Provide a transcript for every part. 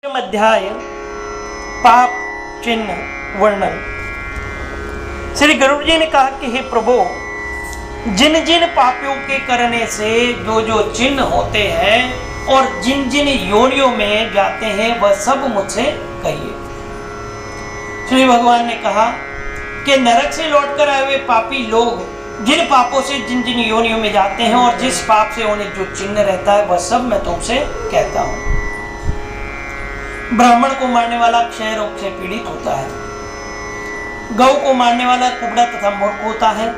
अध्याय पाप चिन्ह वर्णन। श्री गरुड़ जी ने कहा कि हे प्रभु, जिन जिन पापियों के करने से जो जो चिन्ह होते हैं और जिन जिन योनियों में जाते हैं वह सब मुझसे कहिए। श्री भगवान ने कहा कि नरक से लौटकर आए हुए पापी लोग जिन पापों से जिन जिन योनियों में जाते हैं और जिस पाप से उन्हें जो चिन्ह रहता है वह सब मैं तुमसे कहता हूं। ब्राह्मण को मारने वाला क्षय रोग से पीड़ित होता है, गौ को मारने वाला कुबड़ा तथा मूर्ख होता है,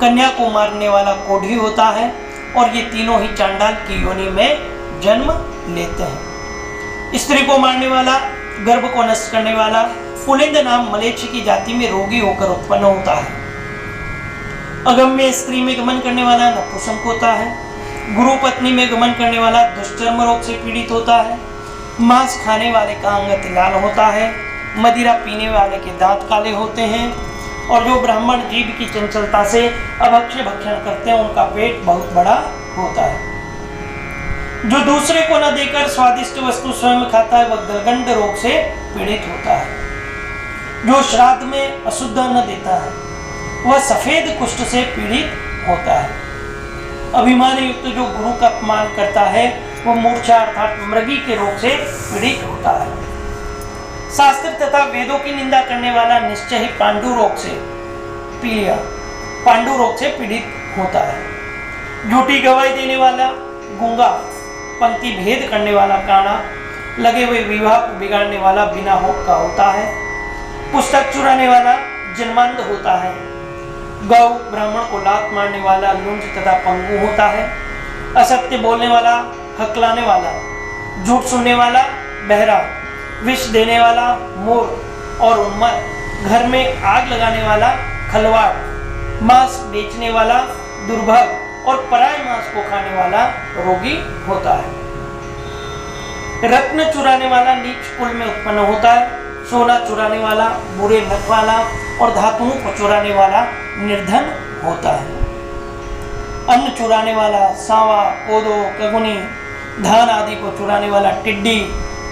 कन्या को मारने वाला कोढ़ी होता है और ये तीनों ही चांडाल की योनि में जन्म लेते हैं। स्त्री को मारने वाला, गर्भ को नष्ट करने वाला पुलिंद नाम मलेच्छ की जाति में रोगी होकर उत्पन्न होता है। अगम्य स्त्री में गमन करने वाला नपुंसक होता है, गुरु पत्नी में गमन करने वाला दुष्चर्म रोग से पीड़ित होता है, मांस खाने वाले का अंग लाल होता है, मदिरा पीने वाले के दांत काले होते हैं और जो ब्राह्मण जीभ की चंचलता से अभक्ष्य भक्षण करते हैं उनका पेट बहुत बड़ा होता है। जो दूसरे को न देकर स्वादिष्ट वस्तु स्वयं खाता है वह गलगंड रोग से पीड़ित होता है। जो श्राद्ध में अशुद्ध अन्न देता है वह सफेद कुष्ठ से पीड़ित होता है। अभिमान युक्त जो गुरु का अपमान करता है वह मूर्छा अर्थात मृगी के रोग से पीड़ित होता है। शास्त्र तथा वेदों की निंदा करने वाला निश्चय ही पांडु रोग से पीड़ित होता है। झूठी गवाही देने वाला गूंगा, पंक्ति भेद करने वाला काना, लगे हुए विवाह को बिगाड़ने वाला बिना होप का होता है। पुस्तक चुराने वाला जन्मांध होता है। गौ ब्राह्मण को लात मारने वाला लुंज तथा पंगु होता है। असत्य बोलने वाला, हकलाने वाला, झूठ सुनने वाला बहरा, विष देने वाला मूर्ख और उन्मत्त, घर में आग लगाने वाला खलवाड़, मांस बेचने वाला दुर्भग और पराय मांस को खाने वाला रोगी होता है। रत्न चुराने वाला नीच कुल में उत्पन्न होता है। सोना चुराने वाला बुरे नख वाला और धातुओं को चुराने वाला निर्धन होता है। अन्न चुराने वाला सांवा, कोदो, कगुनी, धान आदि को चुराने वाला टिड्डी,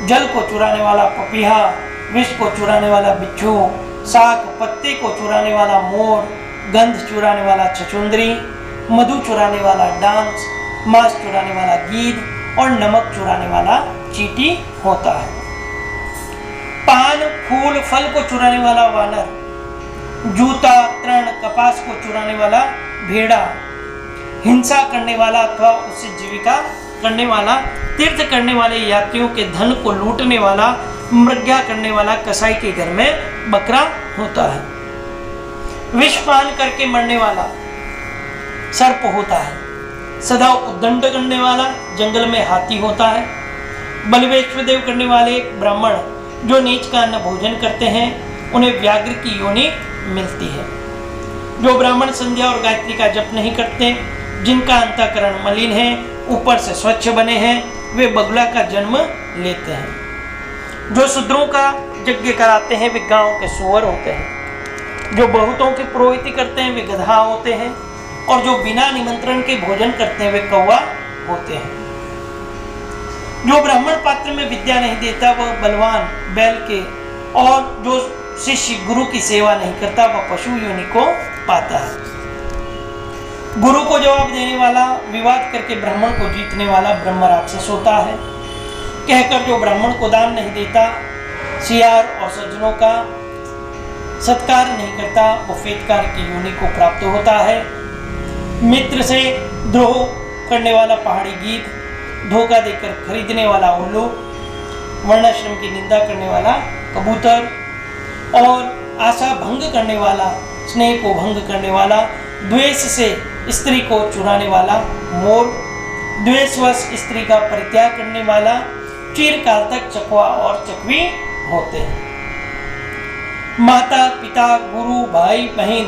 जल को चुराने वाला पपीहा, विष को चुराने वाला बिच्छू, साग पत्ते को चुराने वाला मोर, गंध चुराने वाला छछुंदरी, मधु चुराने वाला डांस, मांस चुराने वाला गीद और नमक चुराने वाला चींटी होता है। पान, फूल, फल को चुराने वाला वानर, जूता, तृण, कपास को चुराने वाला भेड़ा, हिंसा करने वाला अथवा उससे जीविका करने वाला, तीर्थ करने वाले यात्रियों के धन को लूटने वाला, मृग्या करने वाला कसाई के घर में बकरा होता है। विष पान करके मरने वाला सर्प होता है। सदा उद्दंड करने वाला जंगल में हाथी होता है। बलवेश्वदेव करने वाले ब्राह्मण जो नीच का अन्न भोजन करते हैं उन्हें व्याघ्र की योनि मिलती है। जो ब्राह्मण संध्या और गायत्री का जप नहीं करते, जिनका अंतःकरण मलिन है, ऊपर से स्वच्छ बने हैं, वे बगुला का जन्म लेते हैं। जो शूद्रों का यज्ञ कराते हैं वे गांव के सुअर होते हैं। जो बहुतों की पुरोहिती करते हैं वे गधा होते हैं और जो बिना निमंत्रण के भोजन करते हैं वे कौवा होते हैं। जो ब्राह्मण पात्र में विद्या नहीं देता वह बलवान बैल के, और जो शिष्य गुरु की सेवा नहीं करता वह पशु योनि को पाता है। गुरु को जवाब देने वाला, विवाद करके ब्राह्मण को जीतने वाला ब्रह्म राक्षस होता है। कहकर जो ब्राह्मण को दान नहीं देता, सियार और सज्जनों का सत्कार नहीं करता वो फेतकार की योनि को प्राप्त होता है। मित्र से द्रोह करने वाला पहाड़ी गीद, धोखा देकर खरीदने वाला उल्लू, वर्णाश्रम की निंदा करने वाला कबूतर और आशा भंग करने वाला, स्नेह को भंग करने वाला, द्वेष से स्त्री को चुराने वाला मोर, द्वेषवश स्त्री का परित्याग करने वाला चिरकाल तक चकवा और चकवी होते हैं। माता पिता, गुरु, भाई बहन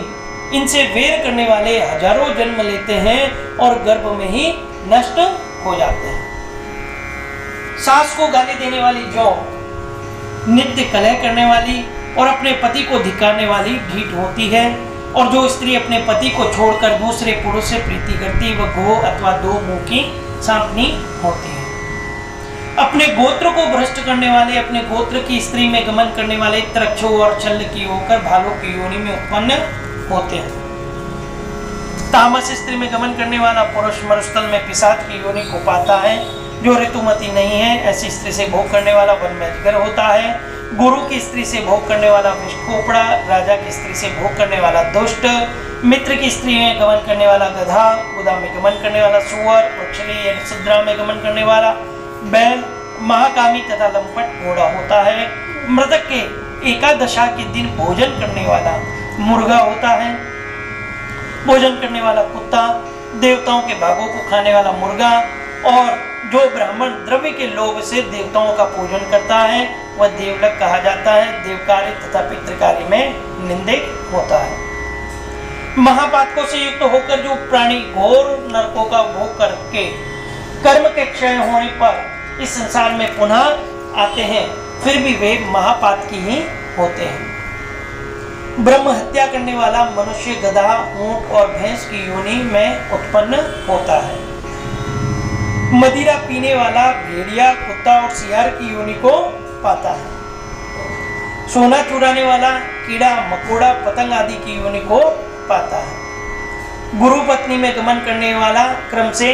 इनसे वेर करने वाले हजारों जन्म लेते हैं और गर्भ में ही नष्ट हो जाते हैं। सास को गाली देने वाली जो नित्य कलह करने वाली और अपने पति को धिक्कारने वाली ढीठ होती है, और जो स्त्री अपने पति को छोड़कर दूसरे पुरुष से प्रीति करती है वह घो अथवा दो मुंह की सांपनी होती है। अपने गोत्र को भ्रष्ट करने वाले, अपने गोत्र की स्त्री में गमन करने वाले तरक्षो और छल की होकर भालू की योनि में उत्पन्न होते हैं। तामस स्त्री में गमन करने वाला पुरुष मरुस्थल में पिशाच की योनि को पाता है। जो ऋतुमती नहीं है ऐसी स्त्री से भोग करने वाला वन में अजगर होता है। गुरु की स्त्री से भोग करने वाला विषखोपड़ा, राजा की स्त्री से भोग करने वाला दुष्ट, मित्र की स्त्री में गमन करने वाला गधा, गुदा में गमन करने वाला सुअर, वृक्षली यानी सिद्रा में गमन करने वाला बैल, महाकामी तथा लंपट घोड़ा होता है। मृतक के एकादशा के दिन भोजन करने वाला मुर्गा होता है। भोजन करने वाला कुत्ता, देवताओं के भागों को खाने वाला मुर्गा, और जो ब्राह्मण द्रव्य के लोभ से देवताओं का पूजन करता है वह देवलक कहा जाता है। देवकार्य तथा पितृकार्य में निंदिक होता है। महापातकों से युक्त होकर जो प्राणी घोर नरकों का भोग करके कर्म के क्षय होने पर इस संसार में पुनः आते हैं, फिर भी वे महापातकी ही होते हैं। ब्रह्म हत्या करने वाला मनुष्य गधा, ऊंट और भैंस की योनि में उत्पन्न होता है। मदिरा पीने वाला भेड़िया, कुत्ता और सियार की योनि को पाता है। सोना चुराने वाला कीड़ा, मकोड़ा, पतंग आदि की योनि को पाता है। गुरु पत्नी में गमन करने वाला क्रम से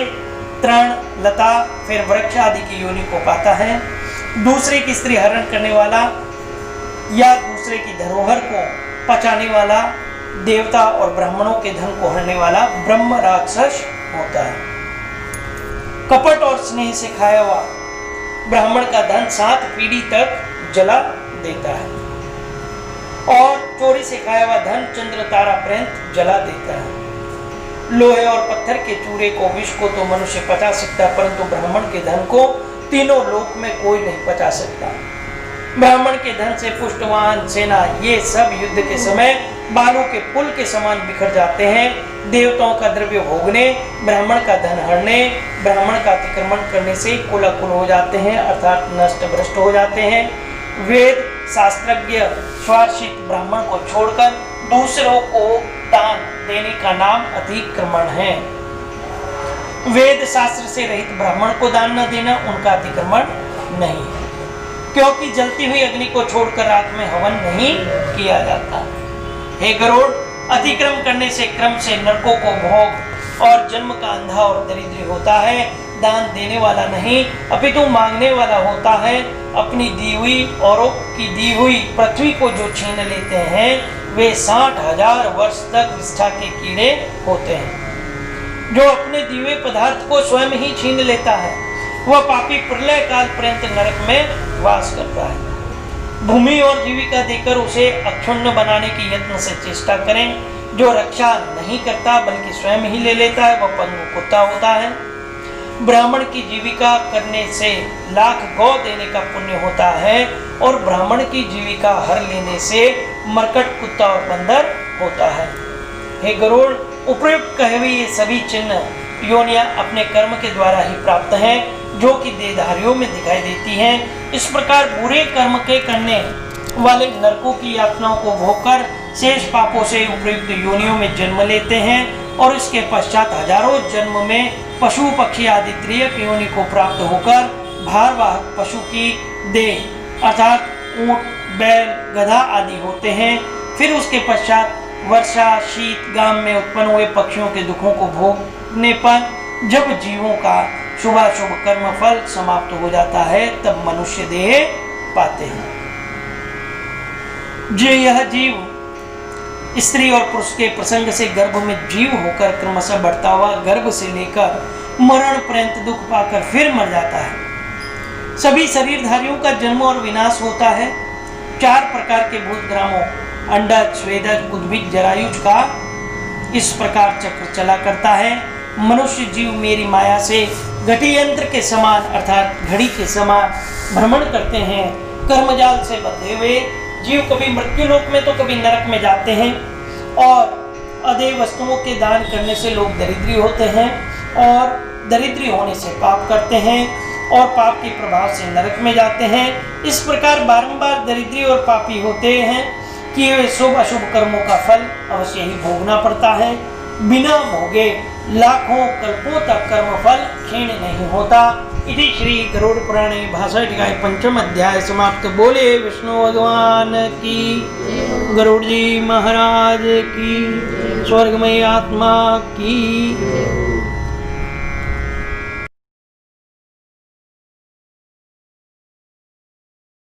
तृण, लता, फिर वृक्ष आदि की योनि को पाता है। दूसरे की स्त्री हरण करने वाला या दूसरे की धरोहर को पचाने वाला देवता और ब्राह्मणों के धन को हरने वाला ब्रह्म राक्षस होता है। कपट और स्नेह से खाया हुआ ब्राह्मण का धन 7 पीढ़ी तक जला देता है और चोरी से खाया हुआ धन चंद्र तारा पर्यंत जला देता है। लोहे और पत्थर के चूरे को, विष को तो मनुष्य पचा सकता, परंतु ब्राह्मण के धन को तीनों लोक में कोई नहीं पचा सकता। ब्राह्मण के धन से पुष्टवान, सेना, ये सब युद्ध के समय बालू के पुल के समान बिखर जाते हैं। देवताओं का द्रव्य भोगने, ब्राह्मण का धन हरने, ब्राह्मण का अतिक्रमण करने से कुलाकुल हो जाते हैं, अर्थात नष्ट भ्रष्ट हो जाते हैं। वेद शास्त्रज्ञ स्वार्षित ब्राह्मण को छोड़कर दूसरों को दान देने का नाम अतिक्रमण है। वेद शास्त्र से रहित ब्राह्मण को दान न देना उनका अतिक्रमण नहीं है, क्योंकि जलती हुई अग्नि को छोड़कर रात में हवन नहीं किया जाता। हे गरुड़, अतिक्रम करने से क्रम से नरकों को भोग और जन्म का अंधा और दरिद्र होता है। दान देने वाला नहीं अपितु मांगने वाला होता है। अपनी दी हुई औरों की दी हुई पृथ्वी को जो छीन लेते हैं वे 60,000 वर्ष तक विष्ठा के कीड़े होते हैं। जो अपने दिए हुए पदार्थ को स्वयं ही छीन लेता है वह पापी प्रलय काल पर्यंत नरक में वास करता है। भूमि और जीविका देकर उसे अक्षुण्ण बनाने की यत्न से चेष्टा करें। जो रक्षा नहीं करता बल्कि स्वयं ही ले लेता है वह पंगु कुत्ता होता है। ब्राह्मण की जीविका करने से लाख गौ देने का पुण्य होता है और ब्राह्मण की जीविका हर लेने से मरकट, कुत्ता और बंदर होता है। हे गरुड़, उपयुक्त कहे हुए ये सभी चिन्ह योनियां अपने कर्म के द्वारा ही प्राप्त हैं, जो कि देहधारियों में दिखाई देती हैं। इस प्रकार बुरे कर्म के करने वाले नरकों की यातनाओं को भोगकर शेष पापों से उपयुक्त योनियों में जन्म लेते हैं और इसके पश्चात हजारों जन्म में पशु, पक्षी आदि त्रियक योनि को प्राप्त होकर भारवाहक पशु की देह अर्थात ऊंट, बैल, गधा आदि होते हैं। फिर उसके पश्चात वर्षा, शीत, गाम में उत्पन्न हुए पक्षियों के दुखों को भोगने पर जब जीवों का शुभाशुभ कर्म फल समाप्त हो जाता है तब मनुष्य देह पाते हैं। जो यह जीव स्त्री और पुरुष के प्रसंग से गर्भ में जीव होकर क्रमशः बढ़ता हुआ गर्भ से लेकर मरण पर्यंत दुख पाकर फिर मर जाता है। सभी शरीरधारियों का जन्म और विनाश होता है। 4 प्रकार के भूतग्रामों अंडज, स्वेदज, उद्भिज, जरायुज का इस प्रकार चक्र चला करता है। मनुष्य जीव मेरी माया से घटी यंत्र के समान अर्थात घड़ी के समान भ्रमण करते हैं। कर्मजाल से बंधे हुए जीव कभी मृत्यु लोक में तो कभी नरक में जाते हैं और अदेय वस्तुओं के दान करने से लोग दरिद्री होते हैं और दरिद्री होने से पाप करते हैं और पाप के प्रभाव से नरक में जाते हैं। इस प्रकार बारंबार दरिद्री और पापी होते हैं कि वे शुभ अशुभ कर्मों का फल अवश्य ही भोगना पड़ता है। बिना भोगे लाखों कल्पों तक कर्मफल क्षीण नहीं होता। इति श्री गरुड़ पुराणे भाषाटिकाय पंचम अध्याय समाप्त। बोले विष्णु भगवान की, गरुड़ जी महाराज की, स्वर्गमय आत्मा की।